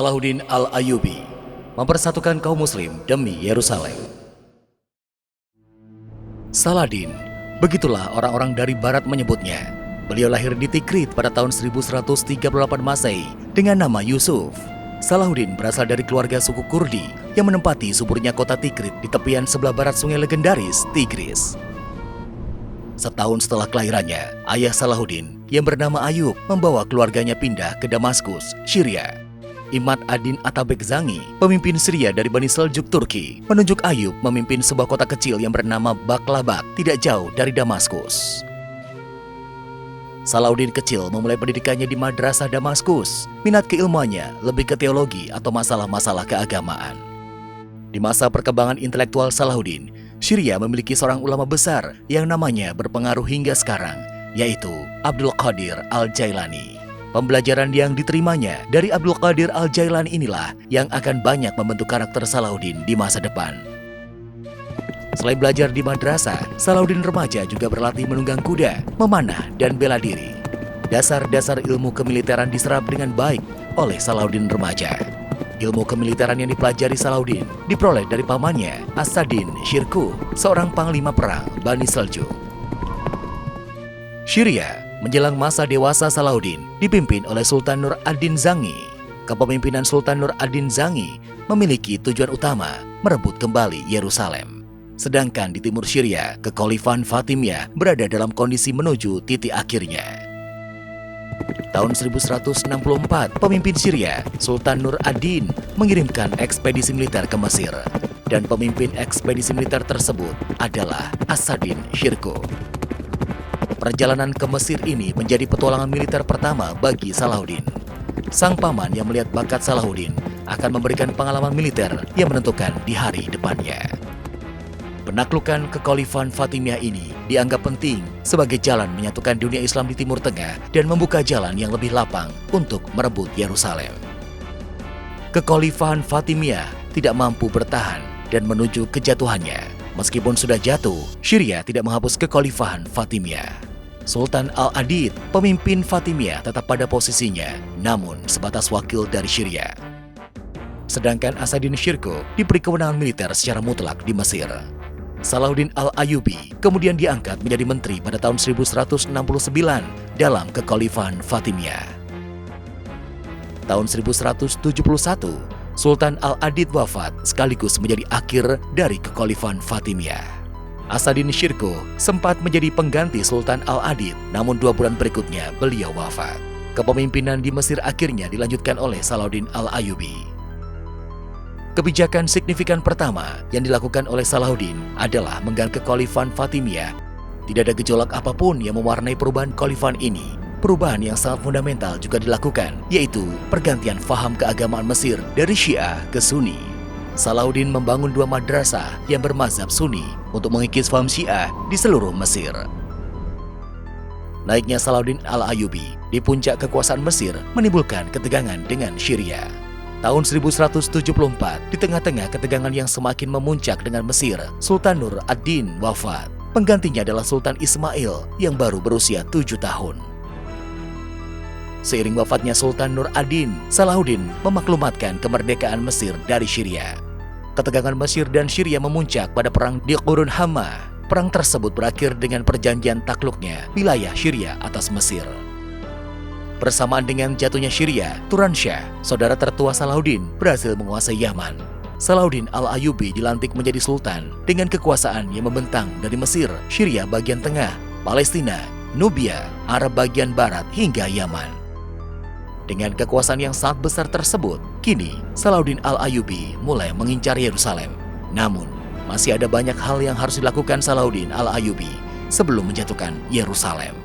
Salahuddin Al-Ayyubi mempersatukan kaum muslim demi Yerusalem. Saladin, begitulah orang-orang dari barat menyebutnya. Beliau lahir di Tikrit pada tahun 1138 Masehi dengan nama Yusuf. Salahuddin berasal dari keluarga suku Kurdi yang menempati suburnya kota Tikrit di tepian sebelah barat sungai legendaris Tigris. Setahun setelah kelahirannya, ayah Salahuddin yang bernama Ayub membawa keluarganya pindah ke Damaskus, Syria. Imad ad-Din Atabekzangi, pemimpin Syria dari Bani Seljuk Turki, menunjuk Ayub memimpin sebuah kota kecil yang bernama Baklabak tidak jauh dari Damaskus. Salahuddin kecil memulai pendidikannya di madrasah Damaskus. Minat keilmuannya lebih ke teologi atau masalah-masalah keagamaan. Di masa perkembangan intelektual Salahuddin, Syria memiliki seorang ulama besar yang namanya berpengaruh hingga sekarang, yaitu Abdul Qadir Al-Jailani. Pembelajaran yang diterimanya dari Abdul Qadir Al-Jailani inilah yang akan banyak membentuk karakter Salahuddin di masa depan. Selain belajar di madrasah, Salahuddin remaja juga berlatih menunggang kuda, memanah, dan bela diri. Dasar-dasar ilmu kemiliteran diserap dengan baik oleh Salahuddin remaja. Ilmu kemiliteran yang dipelajari Salahuddin diperoleh dari pamannya, As-Saddin Shirkuh, seorang panglima perang Bani Seljuk. Syria menjelang masa dewasa Salahuddin dipimpin oleh Sultan Nur ad-Din Zangi. Kepemimpinan Sultan Nur ad-Din Zangi memiliki tujuan utama merebut kembali Yerusalem. Sedangkan di timur Syria, Kekhalifahan Fatimiyah berada dalam kondisi menuju titik akhirnya. Tahun 1164, pemimpin Syria, Sultan Nur ad-Din, mengirimkan ekspedisi militer ke Mesir. Dan pemimpin ekspedisi militer tersebut adalah As-Saddin Shirkuh. Perjalanan ke Mesir ini menjadi petualangan militer pertama bagi Salahuddin. Sang paman yang melihat bakat Salahuddin akan memberikan pengalaman militer yang menentukan di hari depannya. Penaklukan Kekhalifahan Fatimiyah ini dianggap penting sebagai jalan menyatukan dunia Islam di Timur Tengah dan membuka jalan yang lebih lapang untuk merebut Yerusalem. Kekhalifahan Fatimiyah tidak mampu bertahan dan menuju kejatuhannya. Meskipun sudah jatuh, Syria tidak menghapus Kekhalifahan Fatimiyah. Sultan Al-Adid, pemimpin Fatimiyah, tetap pada posisinya, namun sebatas wakil dari Syria. Sedangkan As-Saddin Shirkuh diberi kewenangan militer secara mutlak di Mesir. Salahuddin Al-Ayyubi kemudian diangkat menjadi menteri pada tahun 1169 dalam Kekhalifahan Fatimiyah. Tahun 1171, Sultan Al-Adid wafat sekaligus menjadi akhir dari Kekhalifahan Fatimiyah. As-Saddin Shirkuh sempat menjadi pengganti Sultan Al-Adid, namun 2 bulan berikutnya beliau wafat. Kepemimpinan di Mesir akhirnya dilanjutkan oleh Salahuddin Al-Ayyubi. Kebijakan signifikan pertama yang dilakukan oleh Salahuddin adalah mengganti Kekhalifahan Fatimiyah. Tidak ada gejolak apapun yang mewarnai perubahan kekhalifahan ini. Perubahan yang sangat fundamental juga dilakukan, yaitu pergantian faham keagamaan Mesir dari Syiah ke Sunni. Salahuddin membangun 2 madrasah yang bermazhab Sunni untuk mengikis faham Syiah di seluruh Mesir. Naiknya Salahuddin Al-Ayyubi di puncak kekuasaan Mesir menimbulkan ketegangan dengan Syria. Tahun 1174, di tengah-tengah ketegangan yang semakin memuncak dengan Mesir, Sultan Nur ad-Din wafat. Penggantinya adalah Sultan Ismail yang baru berusia 7 tahun. Seiring wafatnya Sultan Nur ad-Din, Salahuddin memaklumatkan kemerdekaan Mesir dari Syria. Ketegangan Mesir dan Syria memuncak pada perang di Qurun Hamma. Perang tersebut berakhir dengan perjanjian takluknya wilayah Syria atas Mesir. Bersamaan dengan jatuhnya Syria, Turansyah, saudara tertua Salahuddin, berhasil menguasai Yaman. Salahuddin Al-Ayyubi dilantik menjadi sultan dengan kekuasaan yang membentang dari Mesir, Syria bagian tengah, Palestina, Nubia, Arab bagian barat hingga Yaman. Dengan kekuasaan yang sangat besar tersebut, kini Salahuddin Al-Ayyubi mulai mengincar Yerusalem. Namun, masih ada banyak hal yang harus dilakukan Salahuddin Al-Ayyubi sebelum menjatuhkan Yerusalem.